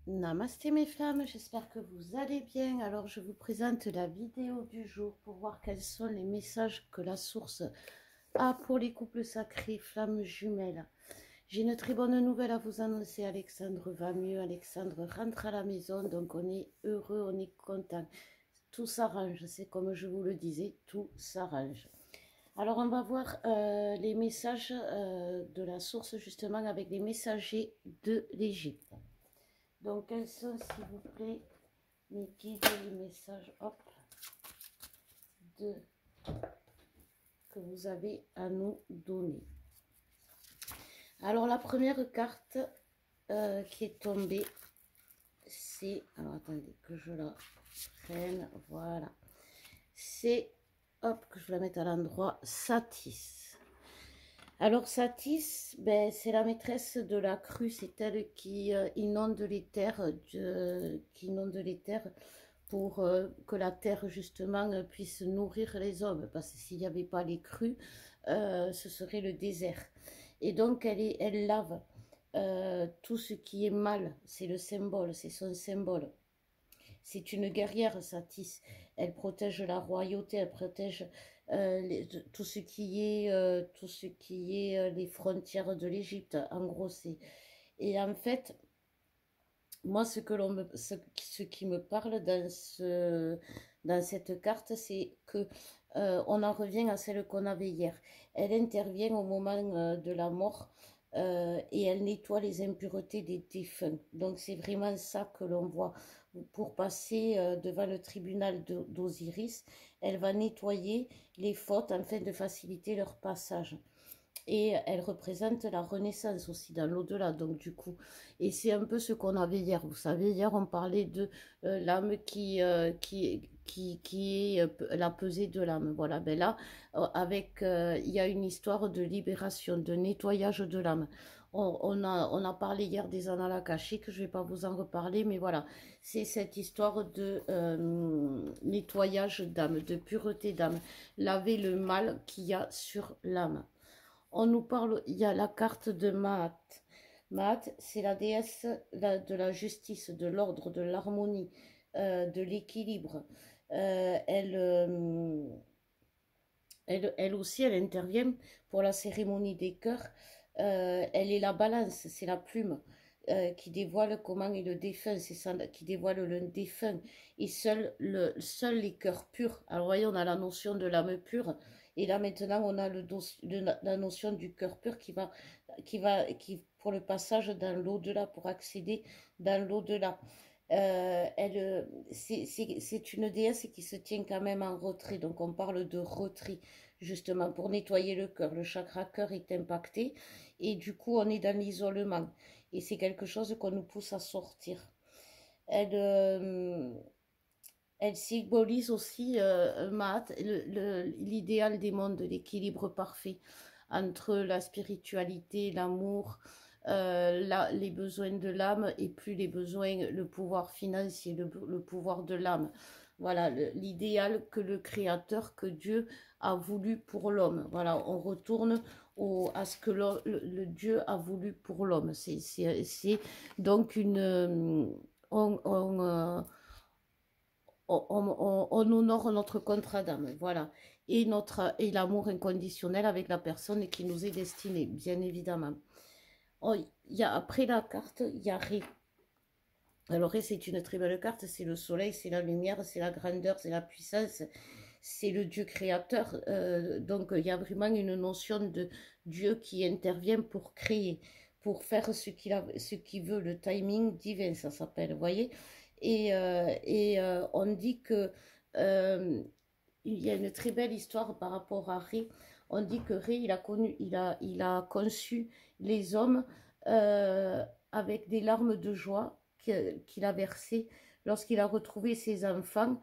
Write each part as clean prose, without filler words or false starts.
Namasté mes flammes, j'espère que vous allez bien. Alors je vous présente la vidéo du jour pour voir quels sont les messages que la source a pour les couples sacrés flammes jumelles. J'ai une très bonne nouvelle à vous annoncer, Alexandre va mieux, Alexandre rentre à la maison, donc on est heureux, on est content. Tout s'arrange, c'est comme je vous le disais, tout s'arrange. Alors on va voir les messages de la source justement avec les messagers de l'Égypte. Donc, quels sont, s'il vous plaît, mes guides et les messages de, que vous avez à nous donner? Alors, la première carte qui est tombée, c'est... Alors, attendez que je la prenne. Voilà. C'est, hop, que je la mette à l'endroit, Satis. Alors Satis, ben, c'est la maîtresse de la crue, c'est elle qui inonde les terres, pour que la terre justement puisse nourrir les hommes, parce que s'il n'y avait pas les crues, ce serait le désert. Et donc elle lave tout ce qui est mal, c'est le symbole, c'est son symbole. C'est une guerrière, Satis. Elle protège la royauté, elle protège tout ce qui est, les frontières de l'Égypte. En gros, c'est... Et en fait, moi, ce qui me parle dans cette carte, c'est que on en revient à celle qu'on avait hier. Elle intervient au moment de la mort et elle nettoie les impuretés des défunts. Donc, c'est vraiment ça que l'on voit. Pour passer devant le tribunal d'Osiris, elle va nettoyer les fautes afin de faciliter leur passage. Et elle représente la renaissance aussi dans l'au-delà, donc du coup. Et c'est un peu ce qu'on avait hier. Vous savez, hier, on parlait de l'âme qui est la pesée de l'âme. Voilà, ben là, il y a une histoire de libération, de nettoyage de l'âme. On a parlé hier des annales akashiques, je ne vais pas vous en reparler, mais voilà, c'est cette histoire de nettoyage d'âme, de pureté d'âme, laver le mal qu'il y a sur l'âme. On nous parle, il y a la carte de Maat. Maat, c'est la déesse de la justice, de l'ordre, de l'harmonie, de l'équilibre. Elle aussi, elle intervient pour la cérémonie des cœurs. Elle est la balance, c'est la plume qui dévoile comment est le défunt, c'est ça qui dévoile le défunt. Et seuls les cœurs purs. Alors, voyez, on a la notion de l'âme pure. Et là, maintenant, on a la notion du cœur pur pour le passage dans l'au-delà, pour accéder dans l'au-delà. C'est une déesse qui se tient quand même en retrait, donc on parle de retrait justement pour nettoyer le cœur. Le chakra cœur est impacté et du coup on est dans l'isolement et c'est quelque chose qu'on nous pousse à sortir. Elle symbolise aussi l'idéal des mondes, l'équilibre parfait entre la spiritualité, l'amour, les besoins de l'âme et plus les besoins, le pouvoir financier, le pouvoir de l'âme. Voilà, l'idéal que le Créateur, que Dieu a voulu pour l'homme. Voilà, on retourne à ce que le Dieu a voulu pour l'homme. C'est donc une... on honore notre contrat d'âme, voilà. Et l'amour inconditionnel avec la personne qui nous est destinée, bien évidemment. Oh, après la carte, il y a Ré. Alors Ré, c'est une très belle carte, c'est le soleil, c'est la lumière, c'est la grandeur, c'est la puissance, c'est le Dieu créateur. Donc il y a vraiment une notion de Dieu qui intervient pour créer, pour faire ce qu'il veut, le timing divin, ça s'appelle, vous voyez. On dit que il y a une très belle histoire par rapport à Ré. On dit que Ré, il a conçu les hommes avec des larmes de joie qu'il a versées lorsqu'il a retrouvé ses enfants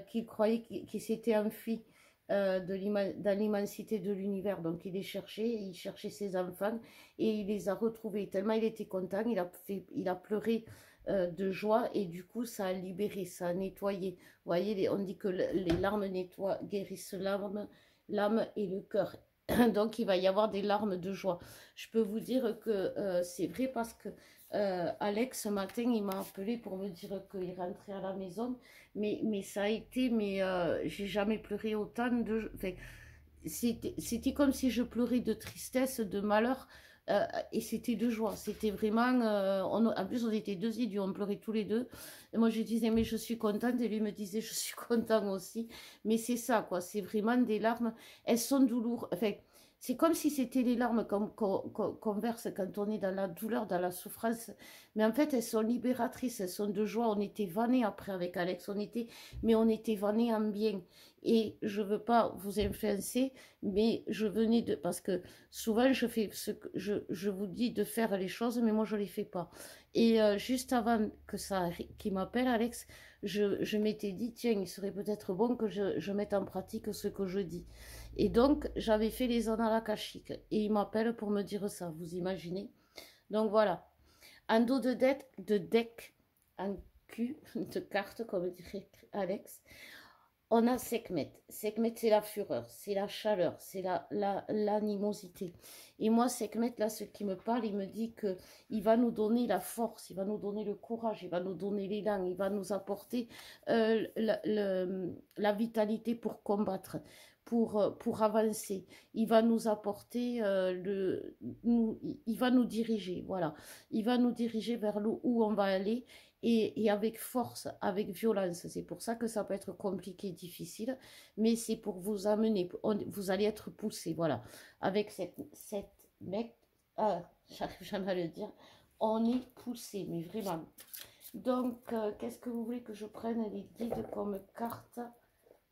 qu'il croyait qu'ils s'étaient enfuis dans l'immensité de l'univers. Donc il cherchait ses enfants et il les a retrouvés. Tellement il était content, il a pleuré de joie et du coup ça a libéré, ça a nettoyé. Vous voyez, on dit que les larmes guérissent l'âme et le cœur. Donc il va y avoir des larmes de joie. Je peux vous dire que c'est vrai parce que Alex, ce matin, il m'a appelé pour me dire qu'il rentrait à la maison. Mais ça a été, j'ai jamais pleuré autant de... Enfin, c'était comme si je pleurais de tristesse, de malheur, et c'était de joie. C'était vraiment... en plus, on était deux idiots, on pleurait tous les deux. Et moi, je disais, mais je suis contente. Et lui me disait, je suis content aussi. Mais c'est ça, quoi. C'est vraiment des larmes. Elles sont douloureuses. Enfin, c'est comme si c'était les larmes qu'on verse quand on est dans la douleur, dans la souffrance. Mais en fait, elles sont libératrices, elles sont de joie. On était vannés après avec Alex, mais on était vannés en bien. Et je ne veux pas vous influencer, mais je venais de... Parce que souvent, je fais ce que je vous dis de faire les choses, mais moi, je ne les fais pas. Et juste avant que ça, qu'il m'appelle, Alex, je m'étais dit, tiens, il serait peut-être bon que je mette en pratique ce que je dis. Et donc, j'avais fait les annales akashiques. Et il m'appelle pour me dire ça, vous imaginez? Donc voilà. En dos de deck, en cul de carte, comme dirait Alex, on a Sekhmet. Sekhmet, c'est la fureur, c'est la chaleur, c'est l'animosité. Et moi, Sekhmet, là, ce qui me parle, il me dit que il va nous donner la force, il va nous donner le courage, il va nous donner l'élan, il va nous apporter la vitalité pour combattre, pour avancer. Il va nous apporter, il va nous diriger, voilà. Il va nous diriger vers où on va aller et avec force, avec violence. C'est pour ça que ça peut être compliqué, difficile, mais c'est pour vous amener, vous allez être poussé, voilà. Avec cette mec, j'arrive jamais à le dire, on est poussé, mais vraiment. Donc, qu'est-ce que vous voulez que je prenne les guides comme carte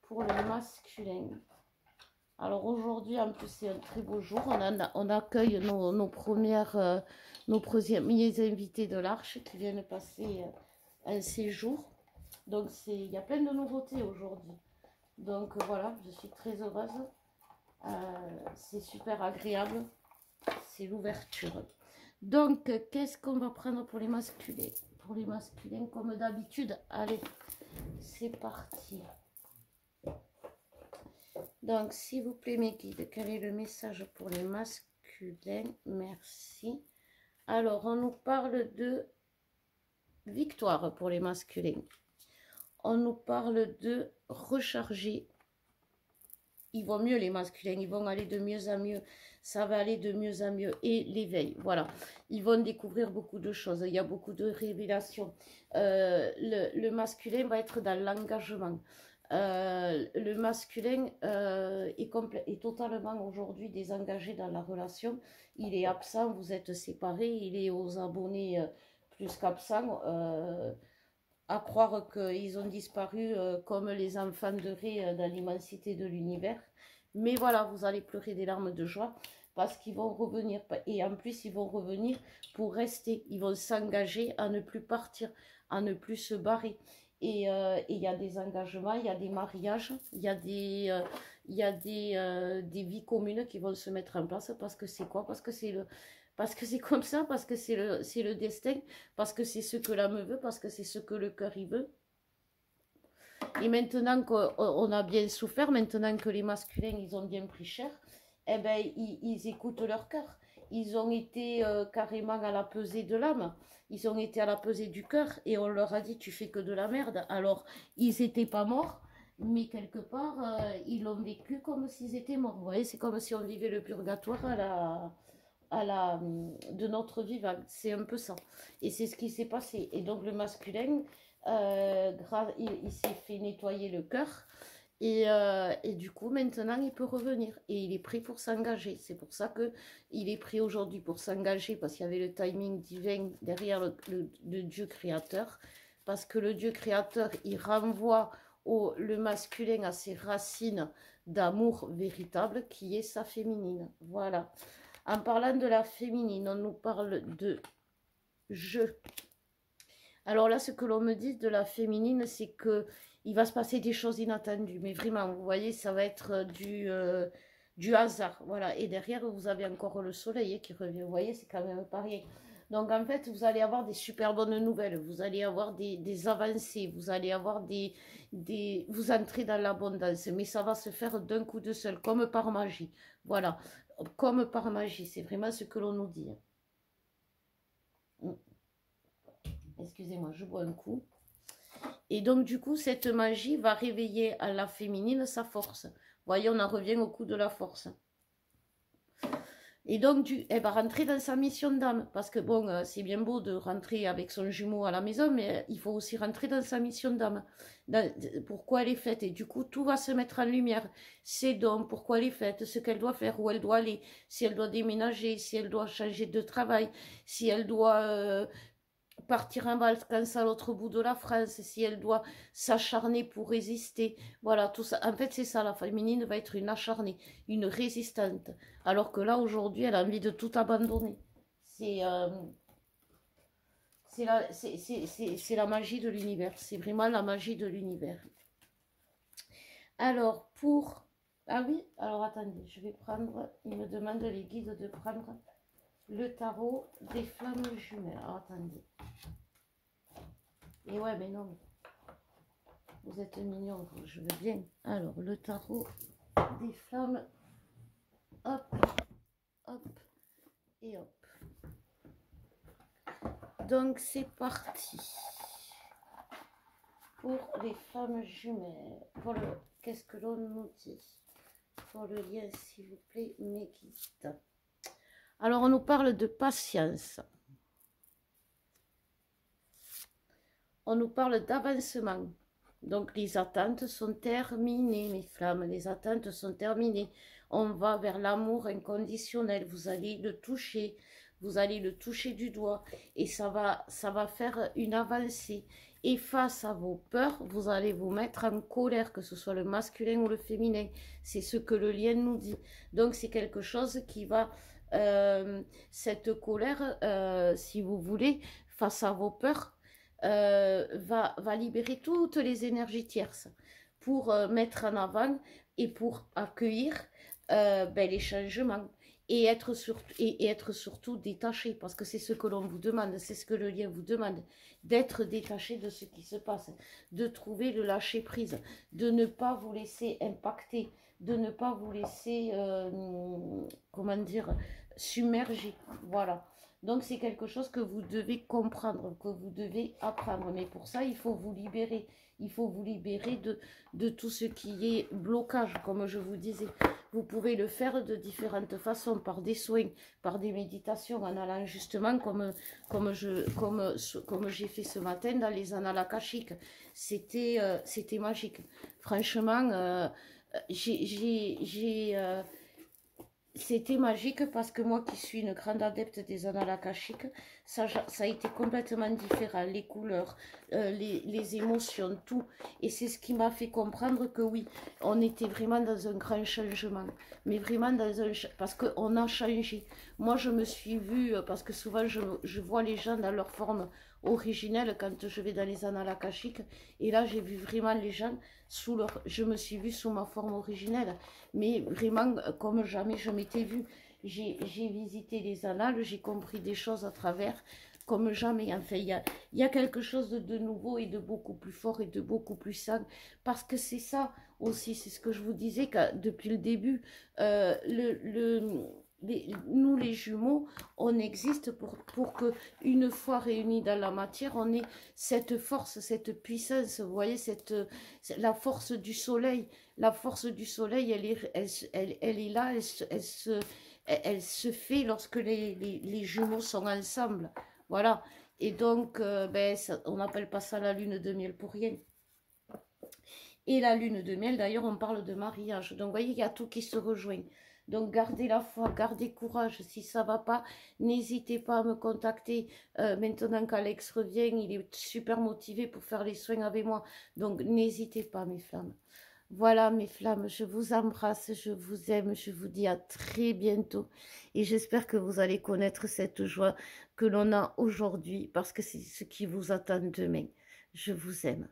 pour le masculin? Alors aujourd'hui, en plus, c'est un très beau jour. On accueille nos premiers invités de l'Arche qui viennent passer un séjour. Donc il y a plein de nouveautés aujourd'hui. Donc voilà, je suis très heureuse. C'est super agréable. C'est l'ouverture. Donc, qu'est-ce qu'on va prendre pour les masculins? Pour les masculins, comme d'habitude, allez, c'est parti. Donc, s'il vous plaît, mes guides, quel est le message pour les masculins? Merci. Alors, on nous parle de victoire pour les masculins. On nous parle de recharger. Ils vont mieux, les masculins. Ils vont aller de mieux en mieux. Ça va aller de mieux en mieux. Et l'éveil, voilà. Ils vont découvrir beaucoup de choses. Il y a beaucoup de révélations. Le masculin va être dans l'engagement. Le masculin est totalement aujourd'hui désengagé dans la relation. Il est absent, vous êtes séparés, il est aux abonnés plus qu'absent. À croire qu'ils ont disparu comme les enfants de Ré dans l'immensité de l'univers. Mais voilà, vous allez pleurer des larmes de joie parce qu'ils vont revenir. Et en plus, ils vont revenir pour rester. Ils vont s'engager à ne plus partir, à ne plus se barrer. Et il y a des engagements, il y a des mariages, il y a des vies communes qui vont se mettre en place parce que c'est quoi? Parce que c'est comme ça, parce que c'est le destin, parce que c'est ce que l'âme veut, parce que c'est ce que le cœur y veut. Et maintenant qu'on a bien souffert, maintenant que les masculins, ils ont bien pris cher, eh ben, ils écoutent leur cœur. Ils ont été carrément à la pesée de l'âme. Ils ont été à la pesée du cœur et on leur a dit, tu fais que de la merde. Alors, ils n'étaient pas morts, mais quelque part, ils l'ont vécu comme s'ils étaient morts. Vous voyez, c'est comme si on vivait le purgatoire de notre vivant. C'est un peu ça. Et c'est ce qui s'est passé. Et donc, le masculin, il s'est fait nettoyer le cœur. Et du coup, maintenant, il peut revenir. Et il est prêt pour s'engager. C'est pour ça qu'il est prêt aujourd'hui pour s'engager, parce qu'il y avait le timing divin derrière le Dieu créateur. Parce que le Dieu créateur, il renvoie le masculin à ses racines d'amour véritable, qui est sa féminine. Voilà. En parlant de la féminine, on nous parle de je. Alors là, ce que l'on me dit de la féminine, c'est que il va se passer des choses inattendues. Mais vraiment, vous voyez, ça va être du hasard. Voilà. Et derrière, vous avez encore le soleil qui revient. Vous voyez, c'est quand même pas rien. Donc, en fait, vous allez avoir des super bonnes nouvelles. Vous allez avoir des avancées. Vous allez avoir vous entrez dans l'abondance. Mais ça va se faire d'un coup de seul, comme par magie. Voilà. Comme par magie. C'est vraiment ce que l'on nous dit. excusez-moi, je bois un coup. Et donc, du coup, cette magie va réveiller à la féminine sa force. Vous voyez, on en revient au coup de la force. Et donc, elle va rentrer dans sa mission d'âme. Parce que, bon, c'est bien beau de rentrer avec son jumeau à la maison, mais il faut aussi rentrer dans sa mission d'âme. Pourquoi elle est faite. Et du coup, tout va se mettre en lumière. Ses dons, pourquoi elle est faite, ce qu'elle doit faire, où elle doit aller, si elle doit déménager, si elle doit changer de travail, si elle doit partir en vacances à l'autre bout de la France, si elle doit s'acharner pour résister. Voilà, tout ça. En fait, c'est ça, la féminine va être une acharnée, une résistante. Alors que là, aujourd'hui, elle a envie de tout abandonner. C'est la magie de l'univers. C'est vraiment la magie de l'univers. Alors, pour... Ah oui, alors attendez, je vais prendre... Il me demande les guides de prendre le tarot des flammes jumelles. Alors, attendez. Et ouais, mais non. Vous êtes mignons, je veux bien. Alors, le tarot des flammes. Hop, hop et hop. Donc, c'est parti. Pour les flammes jumelles. Pour le... Qu'est-ce que l'on nous dit? Pour le lien, s'il vous plaît, mes guides. Alors, on nous parle de patience. On nous parle d'avancement. Donc, les attentes sont terminées, mes flammes. Les attentes sont terminées. On va vers l'amour inconditionnel. Vous allez le toucher. Vous allez le toucher du doigt. Et ça va faire une avancée. Et face à vos peurs, vous allez vous mettre en colère, que ce soit le masculin ou le féminin. C'est ce que le lien nous dit. Donc, c'est quelque chose qui va... cette colère, si vous voulez, face à vos peurs, va libérer toutes les énergies tierces pour mettre en avant et pour accueillir les changements et être surtout détaché, parce que c'est ce que l'on vous demande, c'est ce que le lien vous demande, d'être détaché de ce qui se passe, de trouver le lâcher prise, de ne pas vous laisser impacter, de ne pas vous laisser, comment dire, submerger, voilà. Donc c'est quelque chose que vous devez comprendre, que vous devez apprendre. Mais pour ça, il faut vous libérer. Il faut vous libérer de tout ce qui est blocage, comme je vous disais. Vous pouvez le faire de différentes façons, par des soins, par des méditations, en allant justement comme j'ai fait ce matin dans les annales akashiques. C'était magique. Franchement, c'était magique parce que moi qui suis une grande adepte des annales akashiques, ça a été complètement différent, les couleurs, les émotions, tout. Et c'est ce qui m'a fait comprendre que oui, on était vraiment dans un grand changement. Mais vraiment dans un... Parce qu'on a changé. Moi, je me suis vue, parce que souvent je vois les gens dans leur forme originelle quand je vais dans les annales akashiques. Et là, j'ai vu vraiment les gens sous leur... Je me suis vue sous ma forme originelle. Mais vraiment, comme jamais je m'étais vue. J'ai visité les annales, j'ai compris des choses à travers, comme jamais. Enfin, il y a quelque chose de nouveau et de beaucoup plus fort et de beaucoup plus sain. Parce que c'est ça aussi, c'est ce que je vous disais que depuis le début, nous les jumeaux, on existe pour que, une fois réunis dans la matière, on ait cette force, cette puissance, vous voyez, la force du soleil. La force du soleil, elle est là, elle se fait lorsque les jumeaux sont ensemble. Voilà. Et donc, on n'appelle pas ça la lune de miel pour rien. Et la lune de miel, d'ailleurs, on parle de mariage. Donc, vous voyez, il y a tout qui se rejoint. Donc, gardez la foi, gardez courage. Si ça ne va pas, n'hésitez pas à me contacter. Maintenant qu'Alex revient, il est super motivé pour faire les soins avec moi. Donc, n'hésitez pas, mes flammes. Voilà, mes flammes, je vous embrasse, je vous aime, je vous dis à très bientôt. Et j'espère que vous allez connaître cette joie que l'on a aujourd'hui, parce que c'est ce qui vous attend demain. Je vous aime.